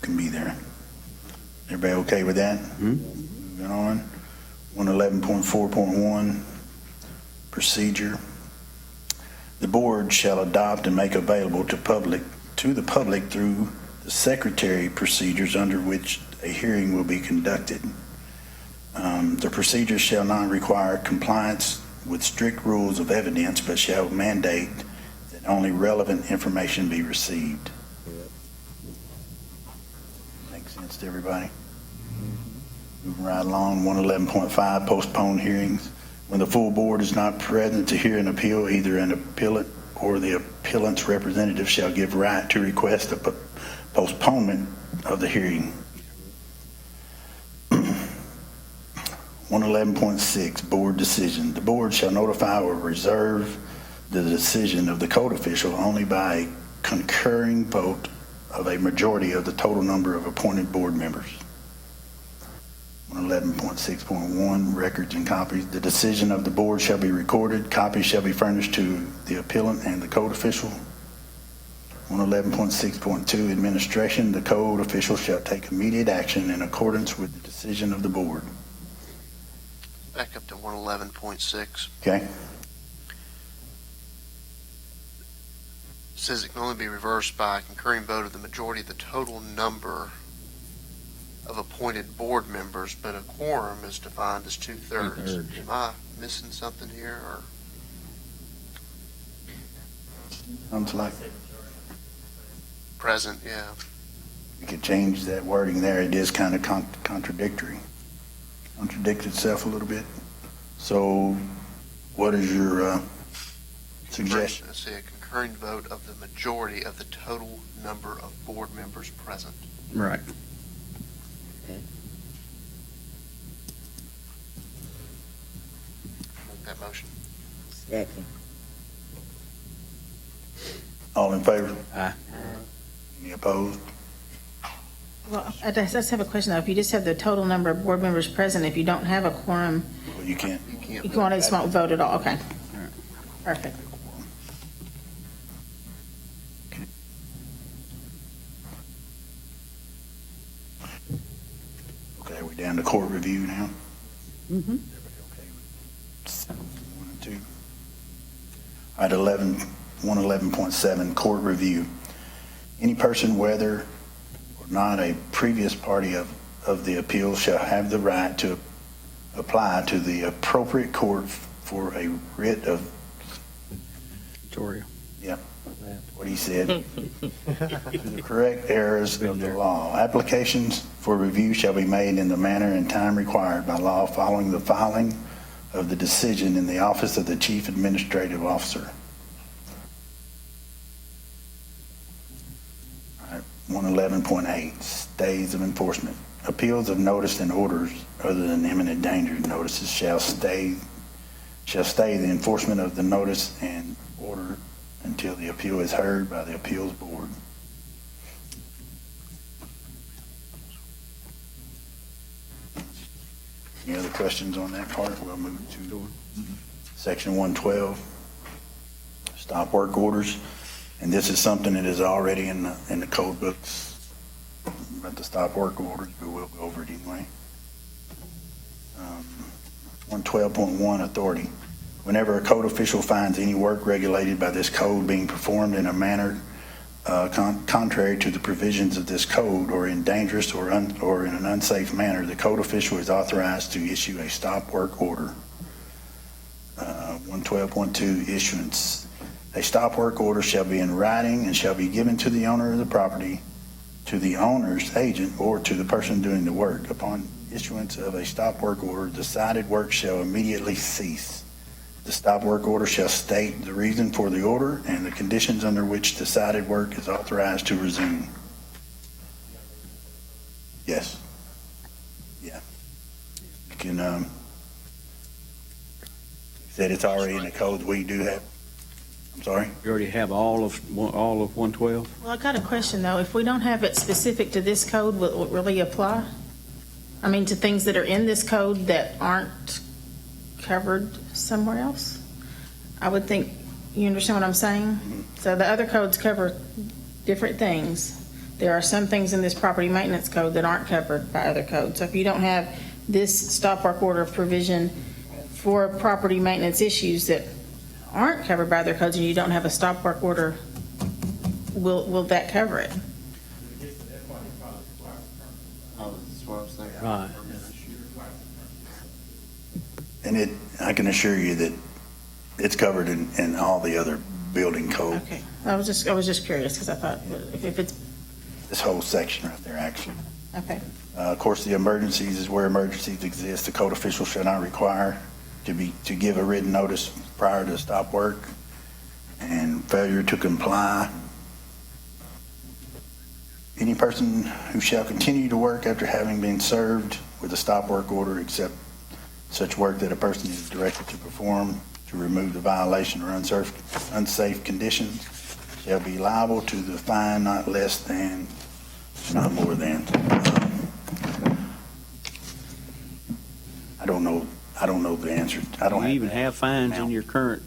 can be there. Everybody okay with that? Moving on. 111.4.1, procedure. The board shall adopt and make available to the public through the secretary procedures under which a hearing will be conducted. The procedures shall not require compliance with strict rules of evidence, but shall mandate that only relevant information be received. Makes sense to everybody? Moving right along, 111.5, postpone hearings. When the full board is not present to hear an appeal, either an appellant or the appellant's representative shall give right to request a postponement of the hearing. 111.6, board decision. The board shall notify or reserve the decision of the code official only by a concurring vote of a majority of the total number of appointed board members. 111.6.1, records and copies. The decision of the board shall be recorded. Copies shall be furnished to the appellant and the code official. 111.6.2, administration. The code official shall take immediate action in accordance with the decision of the board. Back up to 111.6. Okay? Says it can only be reversed by a concurring vote of the majority of the total number of appointed board members, but a quorum is defined as 2/3. Two-thirds. Am I missing something here, or? Sounds like, Present, yeah. We could change that wording there. It is kind of contradictory. Contradicts itself a little bit. So what is your suggestion? Let's say a concurring vote of the majority of the total number of board members present. Right. Make that motion. Second. All in favor? Aye. Any opposed? Well, I just have a question, though. If you just have the total number of board members present, if you don't have a quorum, Well, you can't. You can't. you want to just won't vote at all? Okay. Perfect. Okay, we're down to court review now. Mm-hmm. Everybody okay with 1 and 2? All right, 111.7, court review. Any person, whether or not a previous party of the appeal, shall have the right to apply to the appropriate court for a writ of, Victoria. what he said, to the correct errors of the law. Applications for review shall be made in the manner and time required by law following the filing of the decision in the office of the Chief Administrative Officer. All right, 111.8, stays of enforcement. Appeals of notice and orders other than imminent danger notices shall stay the enforcement of the notice and order until the appeal is heard by the appeals board. Any other questions on that part? We'll move to section 112, stop work orders. And this is something that is already in the code books about the stop work orders, but we'll go over it anyway. 112.1, authority. Whenever a code official finds any work regulated by this code being performed in a manner contrary to the provisions of this code or in dangerous or in an unsafe manner, the code official is authorized to issue a stop work order. 112.2, issuance. A stop work order shall be in writing and shall be given to the owner of the property, to the owner's agent, or to the person doing the work. Upon issuance of a stop work order, decided work shall immediately cease. The stop work order shall state the reason for the order and the conditions under which decided work is authorized to resume. Yes. Yeah. You can, said it's already in the code. We do have, I'm sorry? You already have all of 112? Well, I got a question, though. If we don't have it specific to this code, will it really apply? I mean, to things that are in this code that aren't covered somewhere else? I would think, you understand what I'm saying? So the other codes cover different things. There are some things in this property maintenance code that aren't covered by other codes. So if you don't have this stop work order provision for property maintenance issues that aren't covered by other codes, and you don't have a stop work order, will that cover it? Right. And I can assure you that it's covered in all the other building codes. Okay. I was just curious, because I thought if it's, This whole section right there, actually. okay. Of course, the emergencies is where emergencies exist. The code official shall not require to give a written notice prior to stop work, and failure to comply. Any person who shall continue to work after having been served with a stop work order except such work that a person is directed to perform to remove the violation or unsafe conditions shall be liable to the fine not less than, not more than. I don't know the answer. I don't Do you have even that have fines in amount. your current,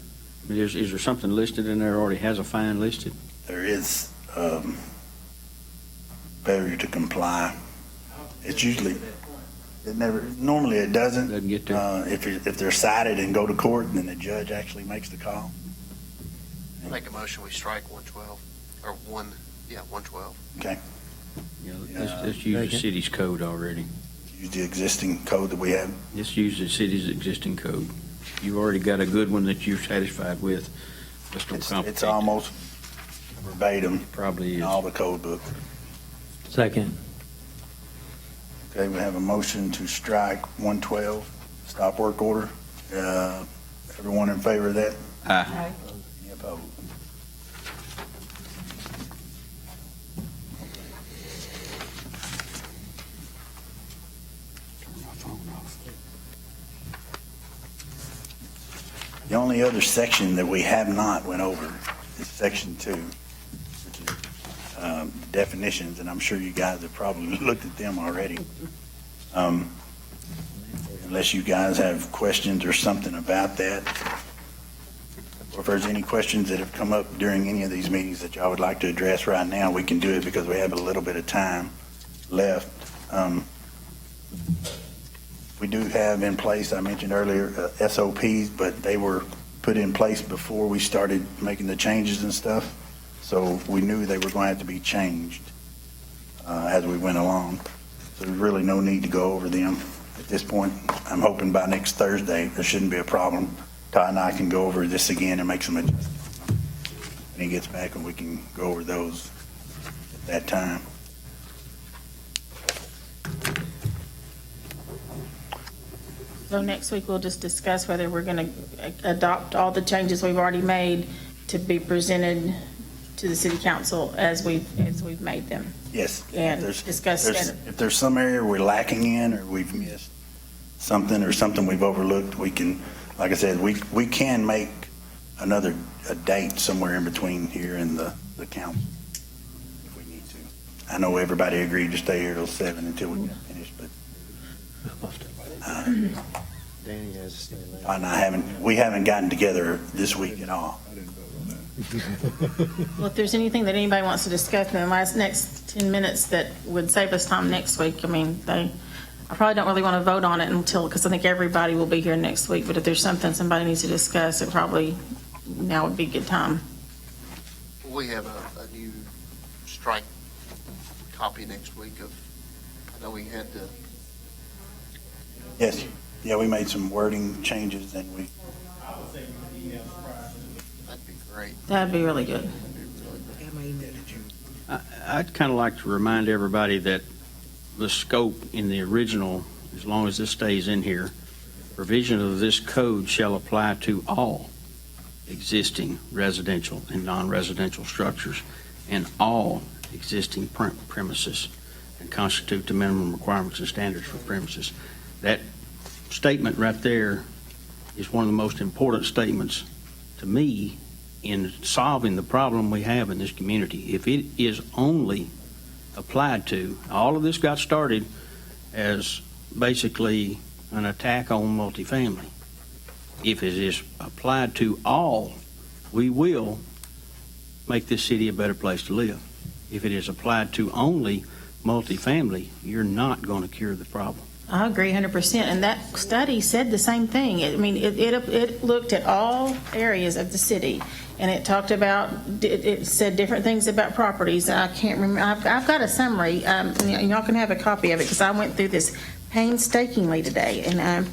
is there something listed in there already has a fine listed? There is failure to comply. It's usually, normally it doesn't. Doesn't get there. If they're cited and go to court, then the judge actually makes the call. Make a motion, we strike 112, or 112. Okay. You know, let's use the city's code already. Use the existing code that we have. Let's use the city's existing code. You've already got a good one that you're satisfied with. Let's don't complicate It's it. almost verbatim Probably in is. all the code book. Second. Okay, we have a motion to strike 112, stop work order. Everyone in favor of that? Aye. Any opposed? The only other section that we have not went over is section 2, which is definitions, and I'm sure you guys have probably looked at them already. Unless you guys have questions or something about that, or if there's any questions that have come up during any of these meetings that y'all would like to address right now, we can do it because we have a little bit of time left. We do have in place, I mentioned earlier, SOPs, but they were put in place before we started making the changes and stuff. So we knew they were going to have to be changed as we went along. So there's really no need to go over them at this point. I'm hoping by next Thursday, there shouldn't be a problem. Todd and I can go over this again and make some adjustments when he gets back, and we can go over those at that time. So next week, we'll just discuss whether we're going to adopt all the changes we've already made to be presented to the city council as we've made them. Yes. And discuss it. If there's some area we're lacking in, or we've missed something, or something we've overlooked, we can, like I said, we can make a date somewhere in between here and the council if we need to. I know everybody agreed to stay here till 7 until we get finished, but Danny has to stay late. and we haven't gotten together this week at all. Well, if there's anything that anybody wants to discuss in the next 10 minutes that would save us time next week, I mean, I probably don't really want to vote on it until, because I think everybody will be here next week, but if there's something somebody needs to discuss, it probably now would be a good time. We have a new strike copy next week of, I know we had to, Yes. Yeah, we made some wording changes, and we, that'd be great. That'd be really good. I'd kind of like to remind everybody that the scope in the original, as long as this stays in here, provision of this code shall apply to all existing residential and non-residential structures and all existing premises and constitute the minimum requirements and standards for premises. That statement right there is one of the most important statements to me in solving the problem we have in this community. If it is only applied to, all of this got started as basically an attack on multifamily. If it is applied to all, we will make this city a better place to live. If it is applied to only multifamily, you're not going to cure the problem. I agree 100%, and that study said the same thing. I mean, it looked at all areas of the city, and it talked about, it said different things about properties. I can't remember, I've got a summary, and y'all can have a copy of it, because I went through this painstakingly today, and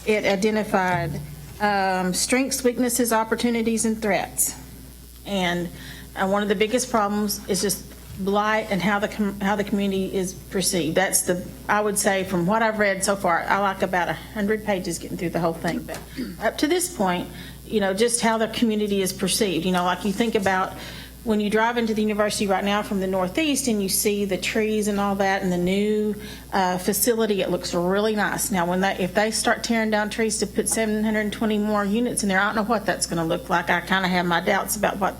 it identified strengths, weaknesses, opportunities, and threats. And one of the biggest problems is just blight and how the community is perceived. That's I would say, from what I've read so far, I like about 100 pages getting through the whole thing. But up to this point, just how the community is perceived. Like you think about when you drive into the university right now from the northeast and you see the trees and all that and the new facility, it looks really nice. Now, if they start tearing down trees to put 720 more units in there, I don't know what that's going to look like. I kind of have my doubts about what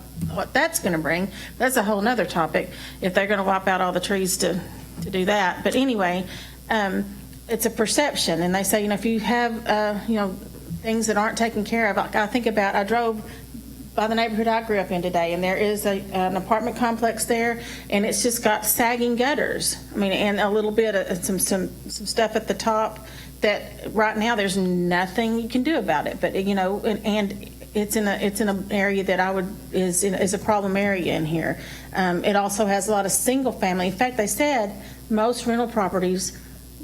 that's going to bring. That's a whole nother topic, if they're going to wipe out all the trees to do that. But anyway, it's a perception. And they say, if you have, things that aren't taken care of, like I drove by the neighborhood I grew up in today, and there is an apartment complex there, and it's just got sagging gutters. I mean, and a little bit of some stuff at the top that right now there's nothing you can do about it. But and it's in an area that is a problem area in here. It also has a lot of single family. In fact, they said most rental properties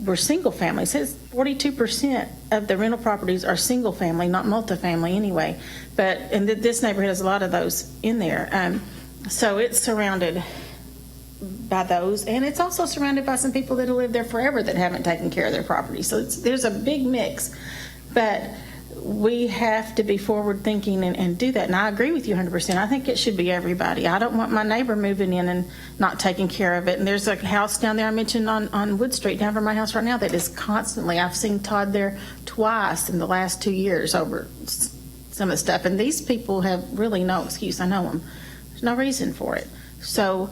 were single family. It says 42% of the rental properties are single family, not multifamily anyway. And this neighborhood has a lot of those in there. So it's surrounded by those, and it's also surrounded by some people that have lived there forever that haven't taken care of their property. So there's a big mix. But we have to be forward-thinking and do that. And I agree with you 100%. I think it should be everybody. I don't want my neighbor moving in and not taking care of it. And there's a house down there I mentioned on Wood Street, down from my house right now, that is constantly, I've seen Todd there twice in the last 2 years over some of the stuff. And these people have really no excuse. I know them. There's no reason for it. So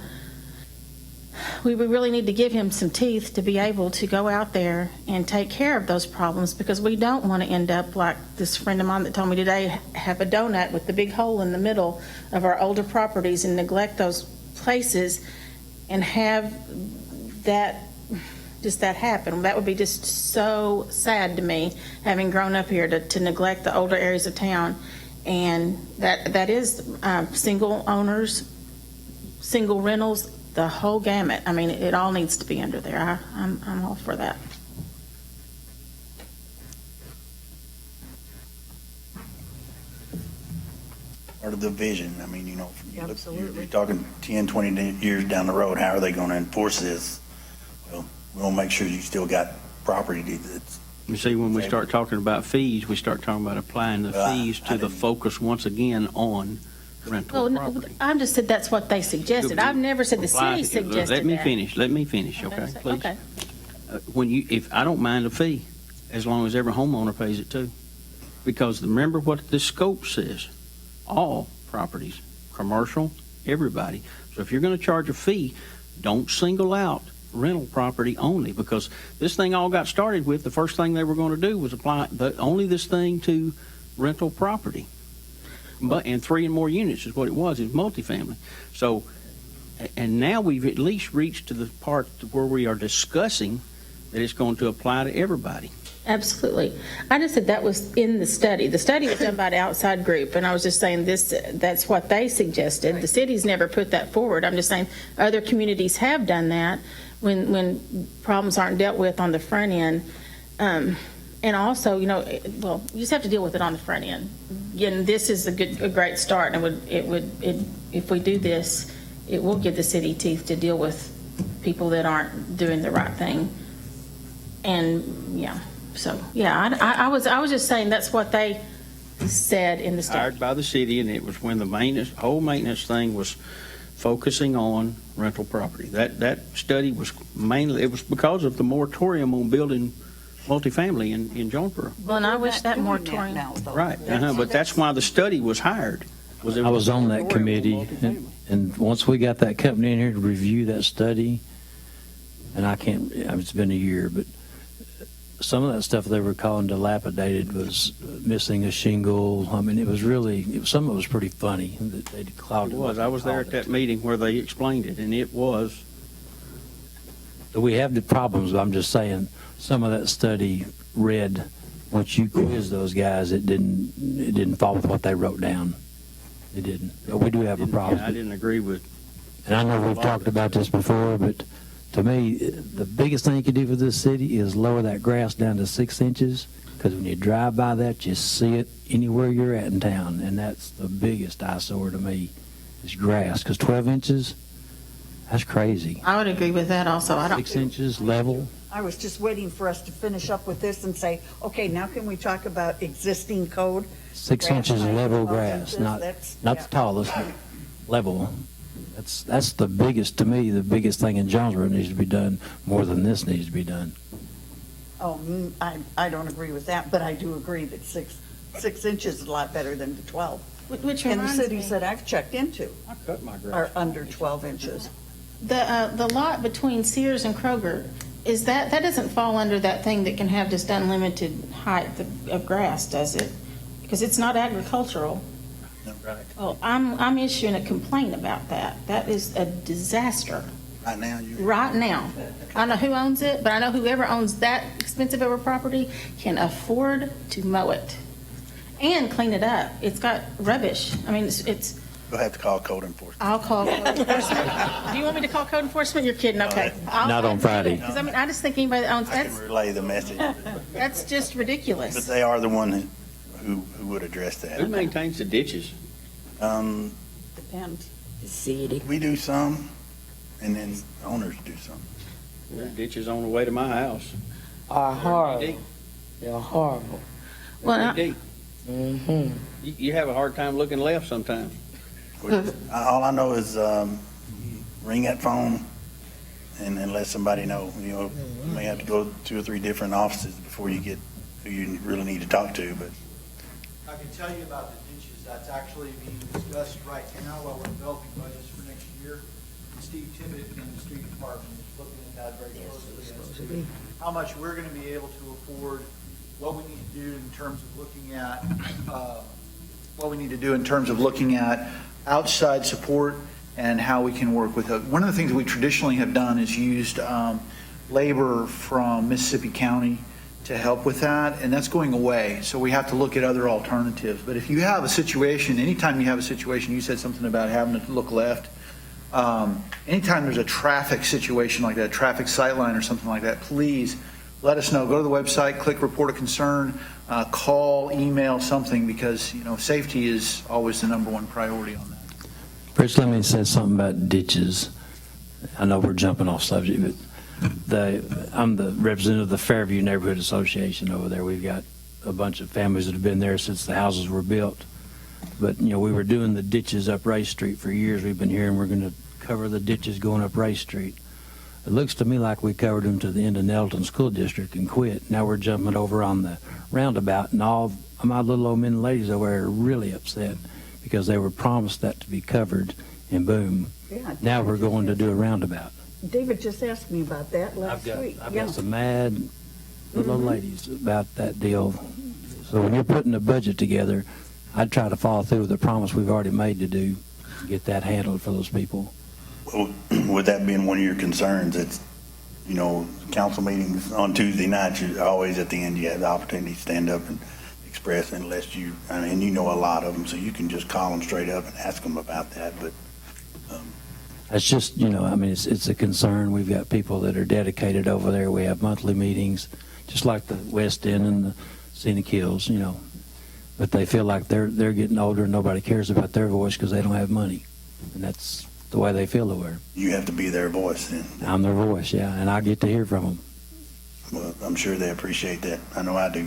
we really need to give him some teeth to be able to go out there and take care of those problems, because we don't want to end up like this friend of mine that told me today, have a donut with the big hole in the middle of our older properties and neglect those places and have that happen. That would be just so sad to me, having grown up here, to neglect the older areas of town. And that is single owners, single rentals, the whole gamut. I mean, it all needs to be under there. I'm all for that. Part of the vision. I mean, you know, Absolutely. you're talking 10, 20 years down the road, how are they going to enforce this? Well, we'll make sure you still got property that's. You see, when we start talking about fees, we start talking about applying the Well, fees to the focus once again on rental Well, property. I just said that's what they suggested. I've never said the city suggested Let me that. finish, okay, please. Okay. If I don't mind a fee, as long as every homeowner pays it too. Because remember what the scope says, all properties, commercial, everybody. So if you're going to charge a fee, don't single out rental property only, because this thing all got started with, the first thing they were going to do was apply only this thing to rental property. And 3 and more units is what it was multifamily. So, and now we've at least reached to the part where we are discussing that it's going to apply to everybody. Absolutely. I just said that was in the study. The study was done by an outside group, and I was just saying that's what they suggested. The city's never put that forward. I'm just saying other communities have done that when problems aren't dealt with on the front end. And also, you just have to deal with it on the front end. And this is a great start. And if we do this, it will give the city teeth to deal with people that aren't doing the right thing. And I was just saying that's what they said in the study. Hired by the city, and it was when the whole maintenance thing was focusing on rental property. That study was mainly because of the moratorium on building multifamily in Jonesboro. Well, and I wish that Doing moratorium. now, though. Right, but that's why the study was hired. I was on that committee, and once we got that company in here to review that study, and it's been a year, but some of that stuff they were calling dilapidated was missing a shingle. I mean, some of it was pretty funny. They clouded It was. I was there at that meeting where they explained it, and it was. We have the problems, but I'm just saying, some of that study read, once you quiz those guys, it didn't fall with what they wrote down. It didn't. But we do have a problem. I didn't agree with. And I know we've talked about this before, but to me, the biggest thing you can do for this city is lower that grass down to 6 inches, because when you drive by that, you see it anywhere you're at in town, and that's the biggest eyesore to me, is grass, because 12 inches, that's crazy. I would agree with that also. 6 inches level. I was just waiting for us to finish up with this and say, okay, now can we talk about existing code? 6 Grass inches height, level 12 grass, inches, not that's- the yeah. tallest, but level. That's the biggest, to me, the biggest thing in Jonesboro needs to be done, more than this needs to be done. Oh, I don't agree with that, but I do agree that 6 inches is a lot better than the 12. Which And the reminds me, cities that I've checked into I cut my grass. are under 12 inches. the lot between Sears and Kroger, that doesn't fall under that thing that can have just unlimited height of grass, does it? Because it's not agricultural. Right. Well, I'm issuing a complaint about that. That is a disaster Right now, right now. I don't know who owns it, but I know whoever owns that expensive of a property can afford to mow it and clean it up. It's got rubbish. I mean, it's you'll have to call code enforcement. I'll call code enforcement. Do you want me to call code enforcement? You're kidding, okay. Not on Friday. Because I just think anybody that owns, I can relay the message, that's just but ridiculous. they are the one who would address Who that. maintains the ditches? Depends. The city. We do some. and then owners do something. There are ditches on the way to my house. Are horrible. Deep. They're horrible. Well, Deep. Mm-hmm. You have a hard time looking left sometimes. All I know is, ring that phone and let somebody know. You know, you may have to go 2 or 3 different offices before you get who you really need to talk to, but I can tell you about the ditches. That's actually being discussed right now while we're developing budgets for next year. Steve Tippett in the street department is looking at that very closely as to how much we're going to be able to afford, what we need to do in terms of looking at outside support and how we can work with it. One of the things we traditionally have done is used labor from Mississippi County to help with that, and that's going away. So we have to look at other alternatives. But if you have a situation, anytime you have a situation, you said something about having to look left. Anytime there's a traffic situation like that, traffic sightline or something like that, please let us know. Go to the website, click report a concern, call, email, something, because safety is always the number one priority on that. Rich, let me say something about ditches. I know we're jumping off subject, but I'm the representative of the Fairview Neighborhood Association over there. We've got a bunch of families that have been there since the houses were built. But, we were doing the ditches up Ray Street for years. We've been hearing we're going to cover the ditches going up Ray Street. It looks to me like we covered them to the end of Nettleton School District and quit. Now we're jumping over on the roundabout, and all my little old men and ladies over there are really upset because they were promised that to be covered, and boom, Yeah, now we're going to do a roundabout. David just asked me about that last week. I've got some mad little old ladies about that deal. So when you're putting a budget together, I'd try to follow through with the promise we've already made to do, get that handled for those people. well, with that being one of your concerns, it's, council meetings on Tuesday nights, you're always at the end, you have the opportunity to stand up and express, unless and you know a lot of them, so you can just call them straight up and ask them about that, but That's just, it's a concern. We've got people that are dedicated over there. We have monthly meetings, just like the West End and the Scenic Hills, But they feel like they're getting older and nobody cares about their voice because they don't have money. And that's the way they feel over. you have to be their voice, and I'm their voice, yeah, and I get to hear from them. well, I'm sure they appreciate that. I know I do.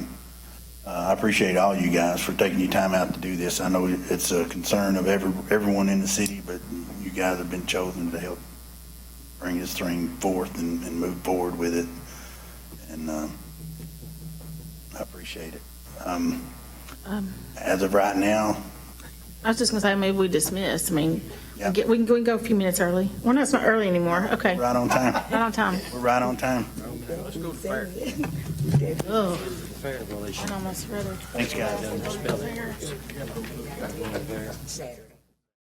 I appreciate all you guys for taking your time out to do this. I know it's a concern of everyone in the city, but you guys have been chosen to help bring this thing forth and move forward with it. And I appreciate it. As of right now, I was just going to say, maybe we dismiss. Yeah. We can go a few minutes early. Well, no, it's not early anymore. Okay. right on time. Right on time. We're right on time. Let's go to fair. Oh, Fair, well, they should I'd almost rather. Thanks, guys. Saturday.